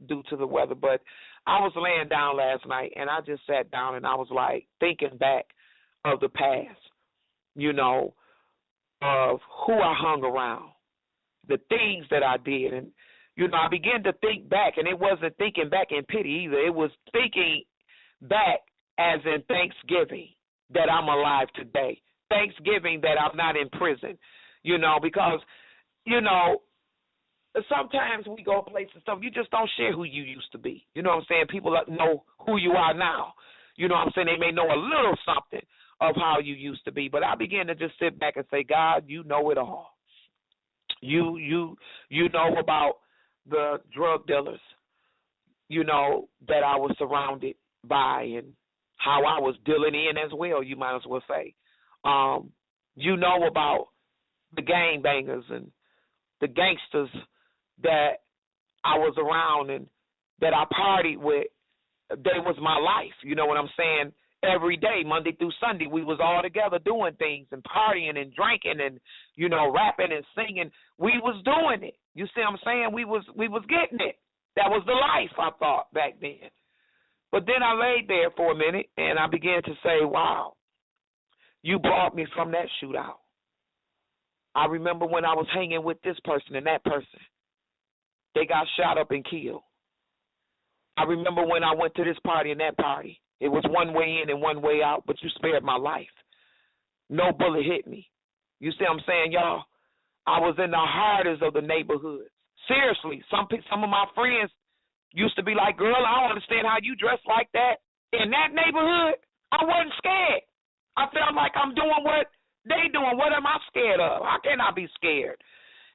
due to the weather, but I was laying down last night and I just sat down and I was like thinking back of the past, you know, of who I hung around, the things that I did. And, you know, I began to think back, and it wasn't thinking back in pity either. It was thinking back as in thanksgiving that I'm alive today, thanksgiving that I'm not in prison, you know, because, you know, sometimes we go places and stuff, you just don't share who you used to be. You know what I'm saying? People know who you are now. You know what I'm saying? They may know a little something of how you used to be. But I began to just sit back and say, God, you know it all. You know about the drug dealers, you know, that I was surrounded by and how I was dealing in as well, you might as well say. You know about the gangbangers and the gangsters that I was around and that I partied with. They was my life, you know what I'm saying? Every day, Monday through Sunday, we was all together doing things and partying and drinking and, you know, rapping and singing. We was doing it. You see what I'm saying? We was getting it. That was the life, I thought, back then. But then I laid there for a minute and I began to say, wow, you brought me from that shootout. I remember when I was hanging with this person and that person. They got shot up and killed. I remember when I went to this party and that party. It was one way in and one way out, but you spared my life. No bullet hit me. You see what I'm saying, y'all? I was in the hardest of the neighborhoods. Seriously, some of my friends used to be like, girl, I don't understand how you dress like that. In that neighborhood, I wasn't scared. I felt like I'm doing what they doing. What am I scared of? How can I be scared?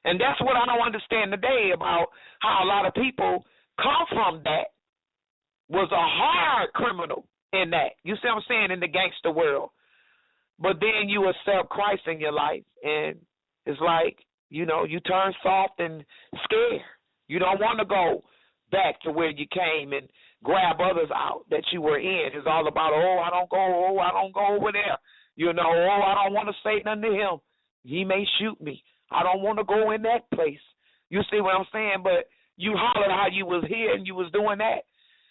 And that's what I don't understand today about how a lot of people come from that, was a hard criminal in that. You see what I'm saying? In the gangster world. But then you accept Christ in your life, and it's like, you know, you turn soft and scared. You don't want to go back to where you came and grab others out that you were in. It's all about, I don't go over there. You know, I don't want to say nothing to him. He may shoot me. I don't want to go in that place. You see what I'm saying? But you hollered how you was here and you was doing that.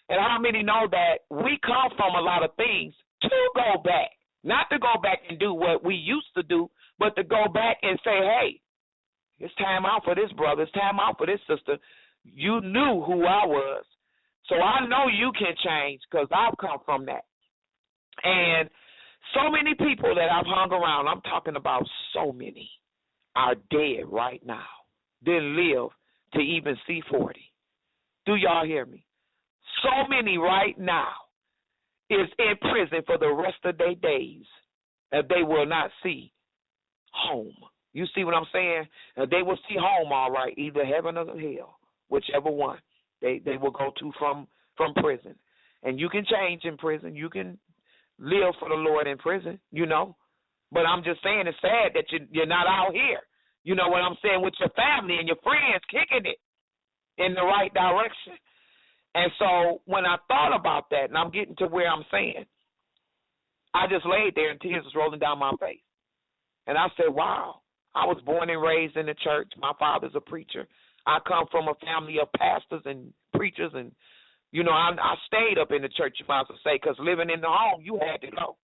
And how many know that we come from a lot of things to go back, not to go back and do what we used to do, but to go back and say, hey, it's time out for this brother. It's time out for this sister. You knew who I was. So I know you can change because I've come from that. And so many people that I've hung around, I'm talking about so many, are dead right now. Didn't live to even see 40. Do y'all hear me? So many right now is in prison for the rest of their days that they will not see home. You see what I'm saying? They will see home all right, either heaven or hell, whichever one they will go to from prison. And you can change in prison. You can live for the Lord in prison, you know. But I'm just saying it's sad that you're not out here. You know what I'm saying? With your family and your friends kicking it in the right direction. And so when I thought about that, and I'm getting to where I'm saying, I just laid there and tears was rolling down my face. And I said, wow, I was born and raised in the church. My father's a preacher. I come from a family of pastors and preachers. And, you know, I stayed up in the church, you might as well say, because living in the home, you had to go.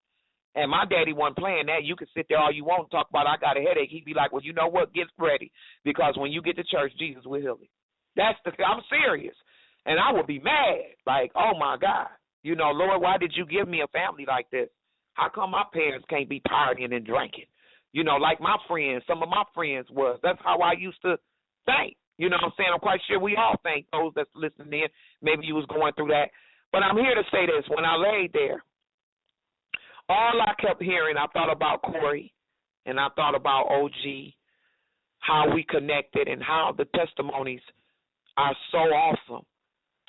And my daddy wasn't playing that. You could sit there all you want and talk about I got a headache. He'd be like, well, you know what? Get ready. Because when you get to church, Jesus will heal you. I'm serious. And I would be mad, like, oh, my God. You know, Lord, why did you give me a family like this? How come my parents can't be partying and drinking? You know, like my friends, some of my friends was. That's how I used to think. You know what I'm saying? I'm quite sure we all think, those that's listening in, maybe you was going through that. But I'm here to say this. When I laid there, all I kept hearing, I thought about Corey and I thought about OG, how we connected and how the testimonies are so awesome.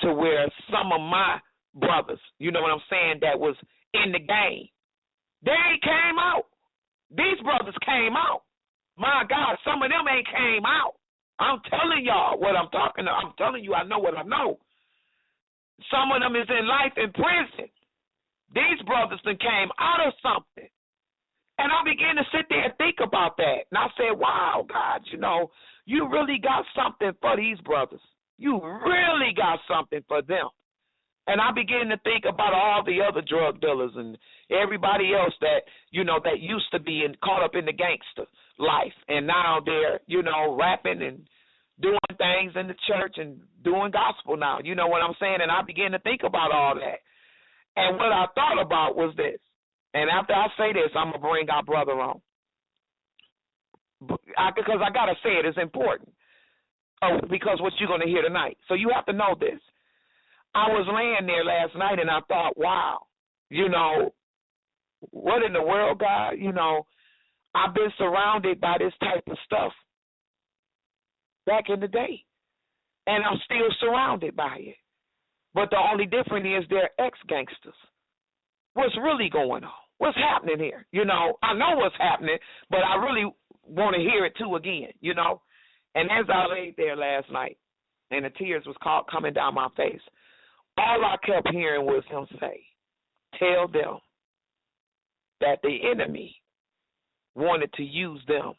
To where some of my brothers, you know what I'm saying, that was in the game, they ain't came out. These brothers came out. My God, some of them ain't came out. I'm telling y'all what I'm talking about. I'm telling you I know what I know. Some of them is in life in prison. These brothers then came out of something. And I began to sit there and think about that. And I said, wow, God, you know, you really got something for these brothers. you really got something for them. And I began to think about all the other drug dealers and everybody else that, that used to be caught up in the gangster life. And now they're, rapping and doing things in the church and doing gospel now. You know what I'm saying? And I began to think about all that. And what I thought about was this. And after I say this, I'm going to bring our brother on. Because I got to say it. It's important. Because what you're going to hear tonight. So you have to know this. I was laying there last night and I thought, wow, what in the world, God? I've been surrounded by this type of stuff back in the day. And I'm still surrounded by it. But the only difference is they're ex-gangsters. What's really going on? What's happening here? I know what's happening, but I really want to hear it too again, And as I laid there last night and the tears was coming down my face, all I kept hearing was him say, tell them that the enemy wanted to use them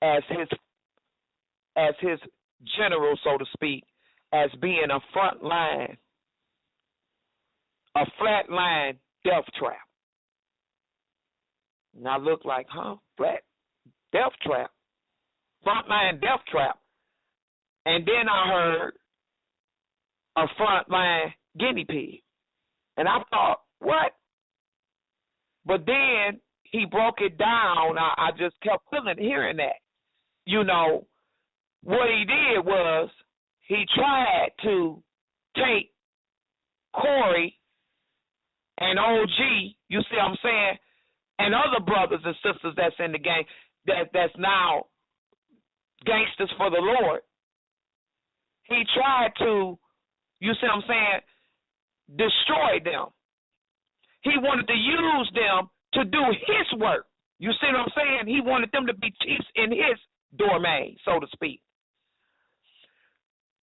as his general, so to speak, as being a front line, a flat line death trap. And I looked like, flat death trap, front line death trap. And then I heard a frontline guinea pig. And I thought, what? But then he broke it down. I just kept hearing that. What he did was he tried to take Corey and OG, you see what I'm saying, and other brothers and sisters that's in the gang that's now gangsters for the Lord. He tried to, you see what I'm saying, destroy them. He wanted to use them to do his work. You see what I'm saying? He wanted them to be chiefs in his domain, so to speak.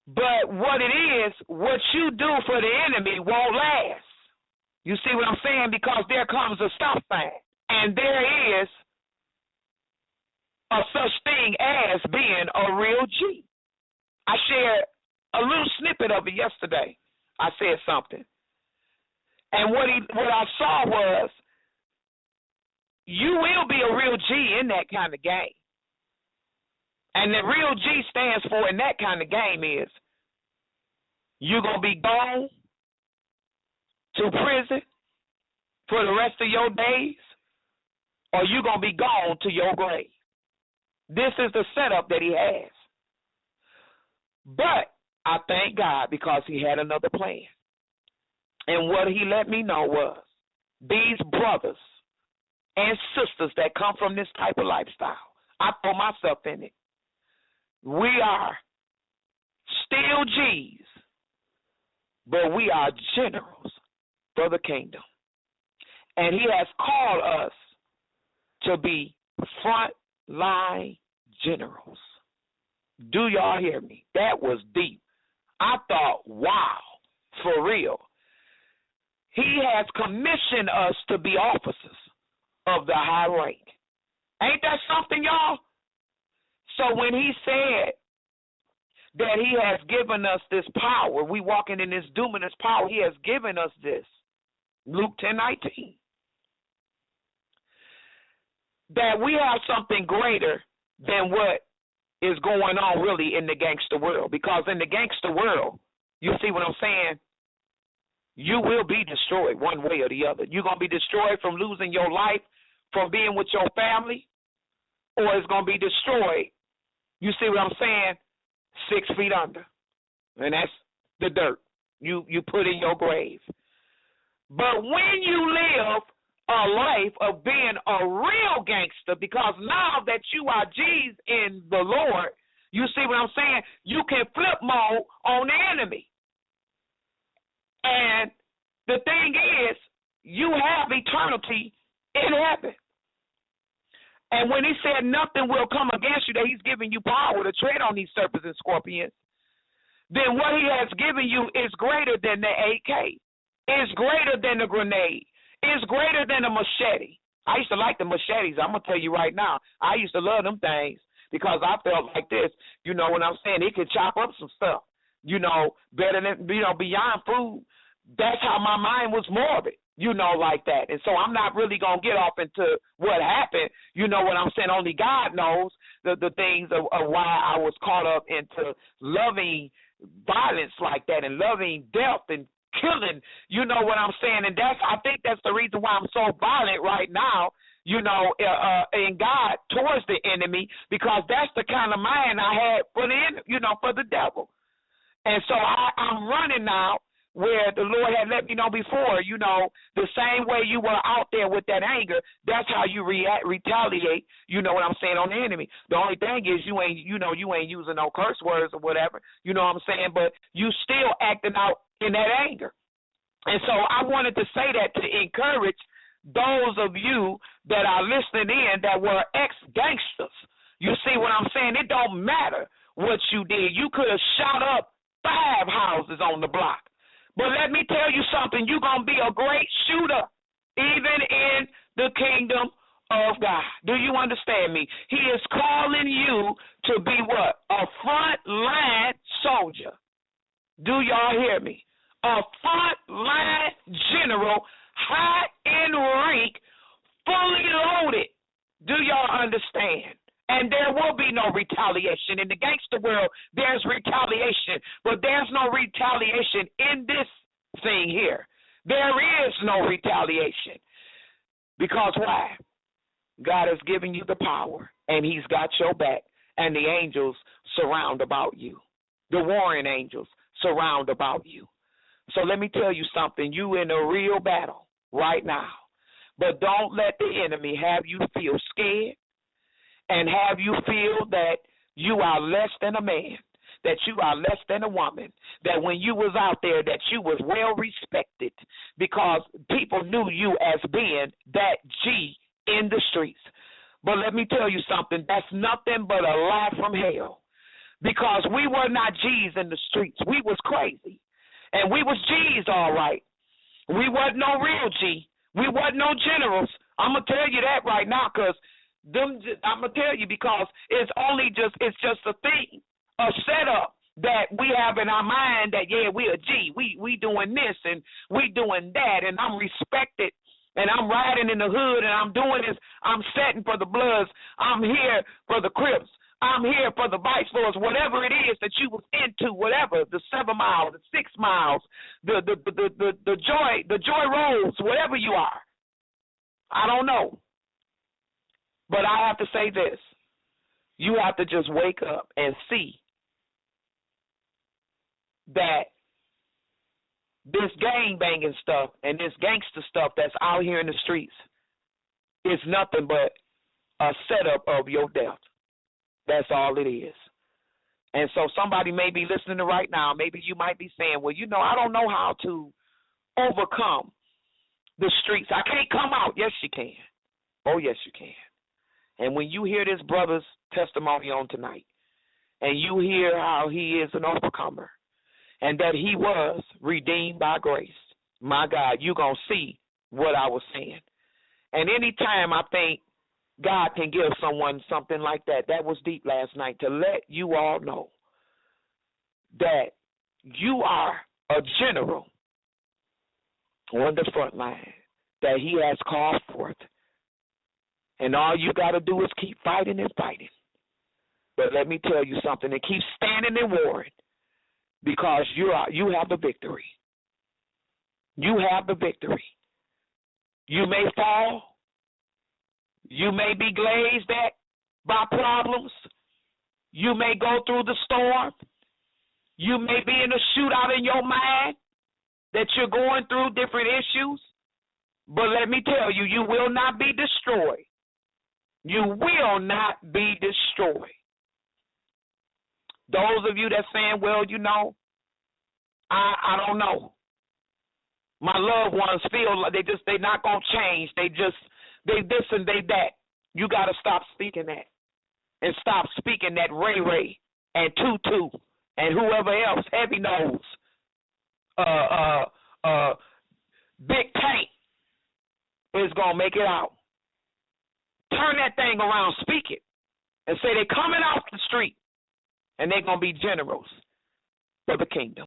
But what it is, what you do for the enemy won't last. You see what I'm saying? Because there comes a stop sign. And there is a such thing as being a real G. I shared a little snippet of it yesterday. I said something. And what I saw was, you will be a real G in that kind of game. And the real G stands for in that kind of game is you're going to be gone to prison for the rest of your days, or you're going to be gone to your grave. This is the setup that he has. But I thank God because he had another plan. And what he let me know was these brothers and sisters that come from this type of lifestyle, I throw myself in it. We are still G's, but we are generals for the kingdom. And he has called us to be front line generals. Do y'all hear me? That was deep. I thought, wow, for real. He has commissioned us to be officers of the high rank. Ain't that something, y'all? So when he said that he has given us this power, we walking in this dunamis power, he has given us this. Luke 10:19. That we have something greater than what is going on really in the gangster world. Because in the gangster world, you see what I'm saying? You will be destroyed one way or the other. You're going to be destroyed from losing your life, from being with your family, or it's going to be destroyed, you see what I'm saying, 6 feet under. And that's the dirt you put in your grave. But when you live a life of being a real gangster, because now that you are G's in the Lord, you see what I'm saying, you can flip mode on the enemy. And the thing is, you have eternity in heaven. And when he said nothing will come against you, that he's giving you power to tread on these serpents and scorpions, then what he has given you is greater than the AK. It's greater than the grenade. It's greater than a machete. I used to like the machetes. I'm going to tell you right now. I used to love them things because I felt like this, you know what I'm saying? It could chop up some stuff, you know, better than, you know, beyond food. That's how my mind was morbid, you know, like that. And so I'm not really going to get off into what happened. You know what I'm saying? Only God knows the things of why I was caught up into loving violence like that and loving death and killing, you know what I'm saying? And I think that's the reason why I'm so violent right now, you know, in God towards the enemy, because that's the kind of mind I had for for the devil. And so I'm running now, where the Lord had let me know before, you know, the same way you were out there with that anger, that's how you retaliate, you know what I'm saying, on the enemy. The only thing is you ain't using no curse words or whatever, you know what I'm saying, but you still acting out in that anger. And so I wanted to say that to encourage those of you that are listening in that were ex-gangsters. You see what I'm saying? It don't matter what you did. You could have shot up 5 houses on the block. But let me tell you something, you're going to be a great shooter, even in the kingdom of God. Do you understand me? He is calling you to be what? A front-line soldier. Do y'all hear me? A front-line general, high in rank, fully loaded. Do y'all understand? And there will be no retaliation. In the gangster world, there's retaliation, but there's no retaliation in this thing here. There is no retaliation. Because why? God has given you the power, and he's got your back, and the angels surround about you. The warring angels surround about you. So let me tell you something. You in a real battle right now, but don't let the enemy have you feel scared, and have you feel that you are less than a man, that you are less than a woman, that when you was out there that you was well respected because people knew you as being that G in the streets. But let me tell you something, that's nothing but a lie from hell, because we were not G's in the streets. We was crazy, and we was G's all right. We wasn't no real G. We wasn't no generals. I'm going to tell you that right now, because I'm going to tell you, because it's just a thing, a setup that we have in our mind that, yeah, we a G. We doing this and we doing that, and I'm respected, and I'm riding in the hood, and I'm doing this. I'm setting for the Bloods. I'm here for the Crips. I'm here for the Vice Lords, whatever it is that you was into, whatever, the 7 miles, the 6 miles, the Joy Roads, whatever you are. I don't know. But I have to say this. You have to just wake up and see that this gang banging stuff and this gangster stuff that's out here in the streets is nothing but a setup of your death. That's all it is. And so somebody may be listening to right now. Maybe you might be saying, well, you know, I don't know how to overcome the streets. I can't come out. Yes, you can. Oh, yes, you can. And when you hear this brother's testimony on tonight, and you hear how he is an overcomer, and that he was redeemed by grace, my God, you're going to see what I was saying. And anytime I think God can give someone something like that, that was deep last night, to let you all know that you are a general on the front line that he has called forth. And all you got to do is keep fighting and fighting. But let me tell you something, and keep standing and warring, because you have the victory. You have the victory. You may fall. You may be glazed at by problems. You may go through the storm. You may be in a shootout in your mind that you're going through different issues. But let me tell you, you will not be destroyed. You will not be destroyed. Those of you that saying, well, you know, I don't know. My loved ones feel like they're not going to change. They this and they that. You got to stop speaking that. And stop speaking that Ray and Tutu and whoever else, Heavy Nose, Big Tank is going to make it out. Turn that thing around, speak it. and say they're coming off the street and they're going to be generals for the kingdom.